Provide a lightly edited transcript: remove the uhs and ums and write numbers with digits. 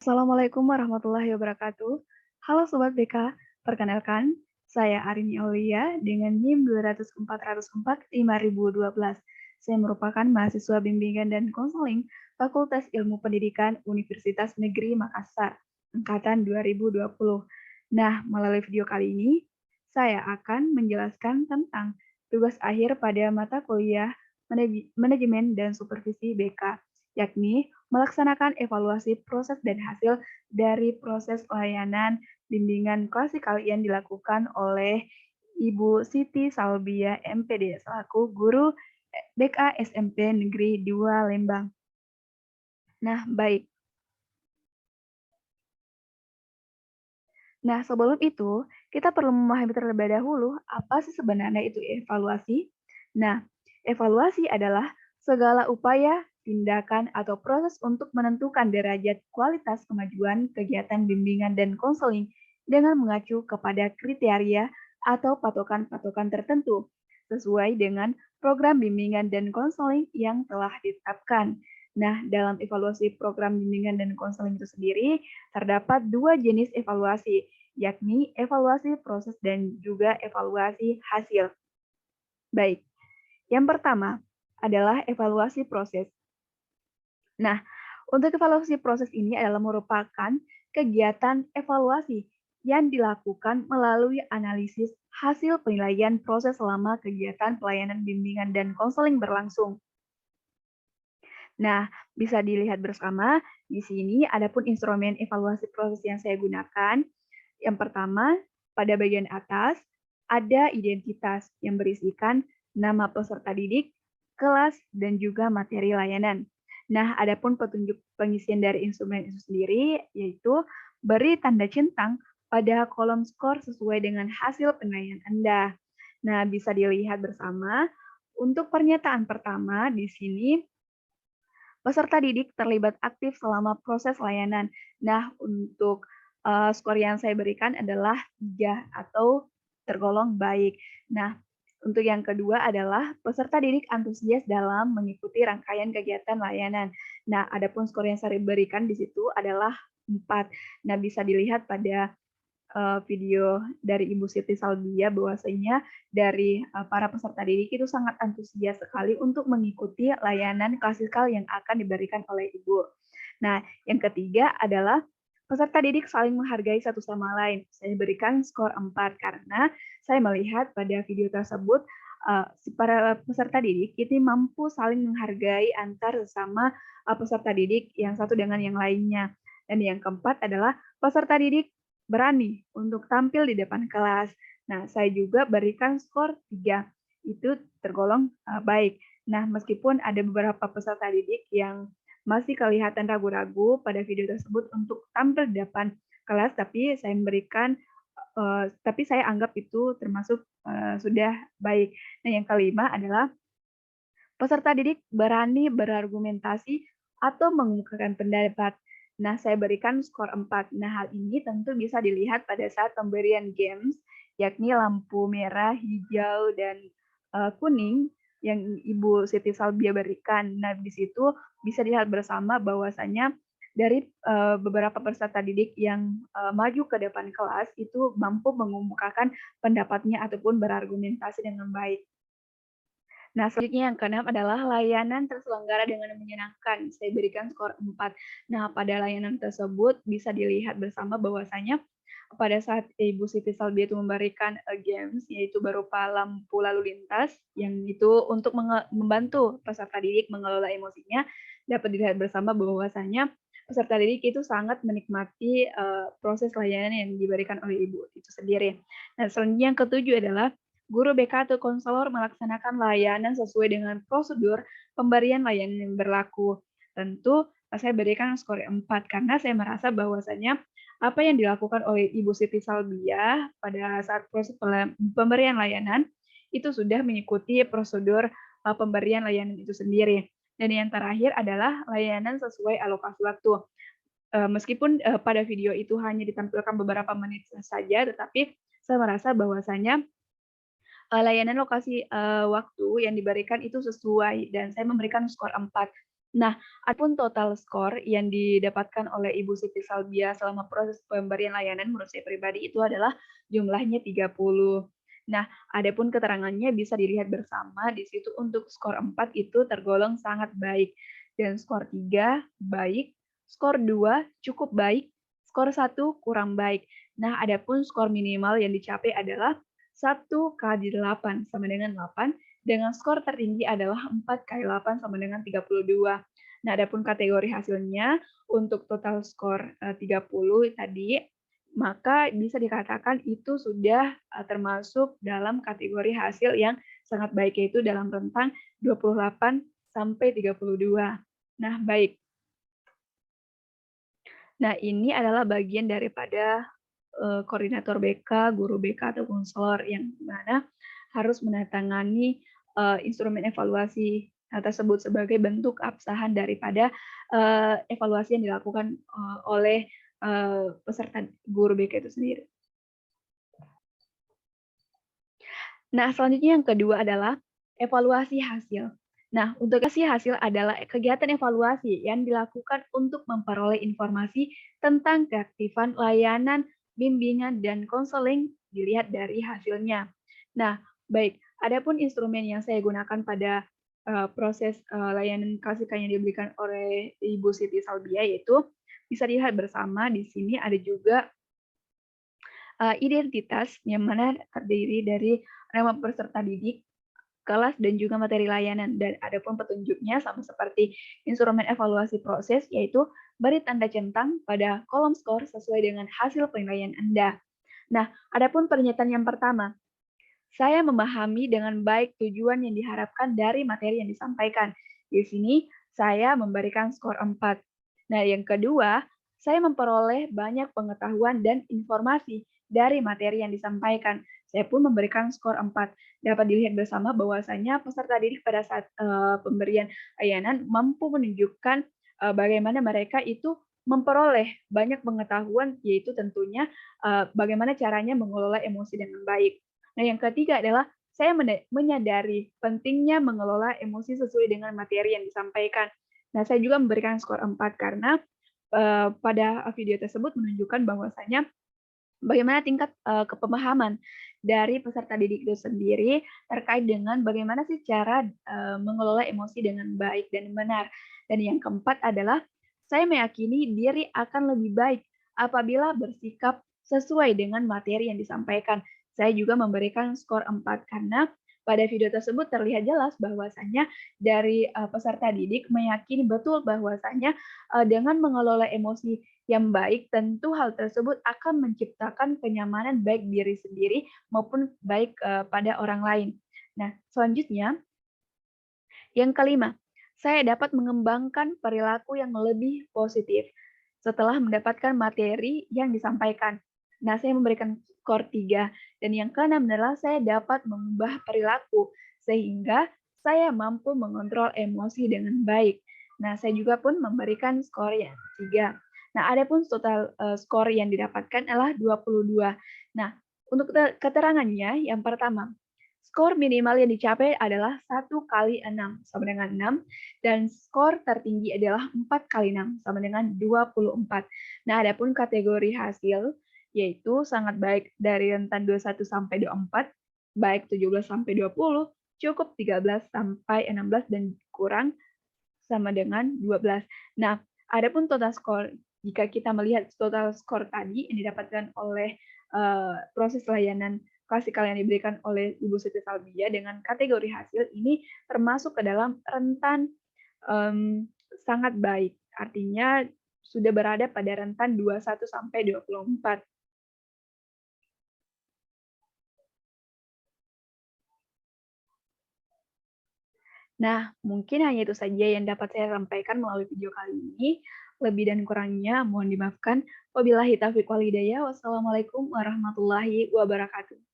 Assalamualaikum warahmatullahi wabarakatuh. Halo Sobat BK, perkenalkan, saya Arini Aulia dengan NIM 20404-5012. Saya merupakan mahasiswa bimbingan dan konseling Fakultas Ilmu Pendidikan Universitas Negeri Makassar, Angkatan 2020. Nah, melalui video kali ini, saya akan menjelaskan tentang tugas akhir pada mata kuliah Manajemen dan Supervisi BK, yakni melaksanakan evaluasi proses dan hasil dari proses layanan bimbingan klasikal yang dilakukan oleh Ibu Siti Salbia MPD selaku guru BK SMP Negeri 2 Lembang. Nah, baik. Nah, sebelum itu, kita perlu memahami terlebih dahulu apa sih sebenarnya itu evaluasi. Nah, evaluasi adalah segala upaya, tindakan, atau proses untuk menentukan derajat kualitas kemajuan kegiatan bimbingan dan konseling dengan mengacu kepada kriteria atau patokan-patokan tertentu sesuai dengan program bimbingan dan konseling yang telah ditetapkan. Nah, dalam evaluasi program bimbingan dan konseling itu sendiri, terdapat dua jenis evaluasi, yakni evaluasi proses dan juga evaluasi hasil. Baik, yang pertama adalah evaluasi proses. Nah, untuk evaluasi proses ini adalah merupakan kegiatan evaluasi yang dilakukan melalui analisis hasil penilaian proses selama kegiatan pelayanan bimbingan dan konseling berlangsung. Nah, bisa dilihat bersama di sini adapun instrumen evaluasi proses yang saya gunakan. Yang pertama, pada bagian atas ada identitas yang berisikan nama peserta didik, kelas, dan juga materi layanan. Nah, adapun petunjuk pengisian dari instrumen itu sendiri yaitu beri tanda centang pada kolom skor sesuai dengan hasil penilaian Anda. Nah, bisa dilihat bersama untuk pernyataan pertama di sini peserta didik terlibat aktif selama proses layanan. Nah, untuk skor yang saya berikan adalah 3 atau tergolong baik. Nah, untuk yang kedua adalah peserta didik antusias dalam mengikuti rangkaian kegiatan layanan. Nah, adapun skor yang saya berikan di situ adalah 4. Nah, bisa dilihat pada video dari Ibu Siti Salbia bahwasanya dari para peserta didik itu sangat antusias sekali untuk mengikuti layanan klasikal yang akan diberikan oleh Ibu. Nah, yang ketiga adalah peserta didik saling menghargai satu sama lain. Saya berikan skor 4 karena saya melihat pada video tersebut para peserta didik ini mampu saling menghargai antar sesama peserta didik yang satu dengan yang lainnya. Dan yang keempat adalah peserta didik berani untuk tampil di depan kelas. Nah, saya juga berikan skor 3. Itu tergolong baik. Nah, meskipun ada beberapa peserta didik yang masih kelihatan ragu-ragu pada video tersebut untuk tampil di depan kelas, tapi saya anggap itu termasuk sudah baik. Nah, yang kelima adalah peserta didik berani berargumentasi atau mengemukakan pendapat. Nah, saya berikan skor 4. Nah, hal ini tentu bisa dilihat pada saat pemberian games, yakni lampu merah, hijau, dan kuning yang Ibu Siti Salbia berikan. Nah, di situ bisa dilihat bersama bahwasanya dari beberapa peserta didik yang maju ke depan kelas itu mampu mengemukakan pendapatnya ataupun berargumentasi dengan baik. Nah, selanjutnya yang keenam adalah layanan terselenggara dengan menyenangkan. Saya berikan skor 4. Nah, pada layanan tersebut bisa dilihat bersama bahwasanya pada saat Ibu Siti Salbia itu memberikan games, yaitu berupa lampu lalu lintas, yang itu untuk membantu peserta didik mengelola emosinya, dapat dilihat bersama bahwasanya peserta didik itu sangat menikmati proses layanan yang diberikan oleh Ibu itu sendiri. Nah, selanjutnya yang ketujuh adalah guru BK atau konselor melaksanakan layanan sesuai dengan prosedur pemberian layanan yang berlaku. Tentu saya berikan skor 4 karena saya merasa bahwasanya apa yang dilakukan oleh Ibu Siti Salbia pada saat proses pemberian layanan itu sudah mengikuti prosedur pemberian layanan itu sendiri. Dan yang terakhir adalah layanan sesuai alokasi waktu. Meskipun pada video itu hanya ditampilkan beberapa menit saja, tetapi saya merasa bahwasanya layanan lokasi waktu yang diberikan itu sesuai dan saya memberikan skor 4. Nah, adapun total skor yang didapatkan oleh Ibu Siti Salbia selama proses pemberian layanan menurut saya pribadi itu adalah jumlahnya 30. Nah, adapun keterangannya bisa dilihat bersama di situ untuk skor 4 itu tergolong sangat baik dan skor 3 baik, skor 2 cukup baik, skor 1 kurang baik. Nah, adapun skor minimal yang dicapai adalah 1 kali 8 sama dengan 8 dengan skor tertinggi adalah 4 kali 8 sama dengan 32. Nah, adapun kategori hasilnya untuk total skor 30 tadi, maka bisa dikatakan itu sudah termasuk dalam kategori hasil yang sangat baik, yaitu dalam rentang 28 sampai 32. Nah, baik. Nah, ini adalah bagian daripada koordinator BK, guru BK atau konselor yang mana harus menandatangani instrumen evaluasi tersebut sebagai bentuk absahan daripada evaluasi yang dilakukan oleh peserta guru BK itu sendiri. Nah, selanjutnya yang kedua adalah evaluasi hasil. Nah, untuk hasil adalah kegiatan evaluasi yang dilakukan untuk memperoleh informasi tentang keaktifan layanan, bimbingan, dan konseling dilihat dari hasilnya. Nah, baik, adapun instrumen yang saya gunakan pada proses layanan klasikan yang diberikan oleh Ibu Siti Salbia yaitu bisa dilihat bersama di sini ada juga identitas yang mana terdiri dari nama peserta didik, kelas, dan juga materi layanan. Dan adapun petunjuknya sama seperti instrumen evaluasi proses, yaitu beri tanda centang pada kolom skor sesuai dengan hasil penilaian Anda. Nah, adapun pernyataan yang pertama, saya memahami dengan baik tujuan yang diharapkan dari materi yang disampaikan. Di sini saya memberikan skor 4. Nah, yang kedua, saya memperoleh banyak pengetahuan dan informasi dari materi yang disampaikan. Saya pun memberikan skor 4. Dapat dilihat bersama bahwasanya peserta didik pada saat pemberian layanan mampu menunjukkan bagaimana mereka itu memperoleh banyak pengetahuan, yaitu tentunya bagaimana caranya mengelola emosi dengan baik. Nah, yang ketiga adalah saya menyadari pentingnya mengelola emosi sesuai dengan materi yang disampaikan. Nah, saya juga memberikan skor 4 karena pada video tersebut menunjukkan bahwasanya bagaimana tingkat kepemahaman dari peserta didik itu sendiri terkait dengan bagaimana sih cara mengelola emosi dengan baik dan benar. Dan yang keempat adalah saya meyakini diri akan lebih baik apabila bersikap sesuai dengan materi yang disampaikan. Saya juga memberikan skor 4 karena pada video tersebut terlihat jelas bahwasanya dari peserta didik meyakini betul bahwasanya dengan mengelola emosi yang baik, tentu hal tersebut akan menciptakan kenyamanan baik diri sendiri maupun baik pada orang lain. Nah, selanjutnya, yang kelima, saya dapat mengembangkan perilaku yang lebih positif setelah mendapatkan materi yang disampaikan. Nah, saya memberikan skor 3. Dan yang keenam adalah saya dapat mengubah perilaku sehingga saya mampu mengontrol emosi dengan baik. Nah, saya juga pun memberikan skor yang 3. Nah, adapun total skor yang didapatkan adalah 22. Nah, untuk keterangannya, yang pertama, skor minimal yang dicapai adalah 1 kali 6 sama dengan 6 dan skor tertinggi adalah 4 kali 6 sama dengan 24. Nah, adapun kategori hasil yaitu sangat baik dari rentan 21 sampai 24, baik 17 sampai 20, cukup 13 sampai 16 dan kurang sama dengan 12. Nah, adapun total skor jika kita melihat total skor tadi yang didapatkan oleh proses layanan klasikal yang diberikan oleh Ibu Siti Salbia dengan kategori hasil ini termasuk ke dalam rentan sangat baik. Artinya sudah berada pada rentan 21 sampai 24. Nah, mungkin hanya itu saja yang dapat saya sampaikan melalui video kali ini. Lebih dan kurangnya mohon dimaafkan. Wabillahi taufiq wal hidayah. Wassalamualaikum warahmatullahi wabarakatuh.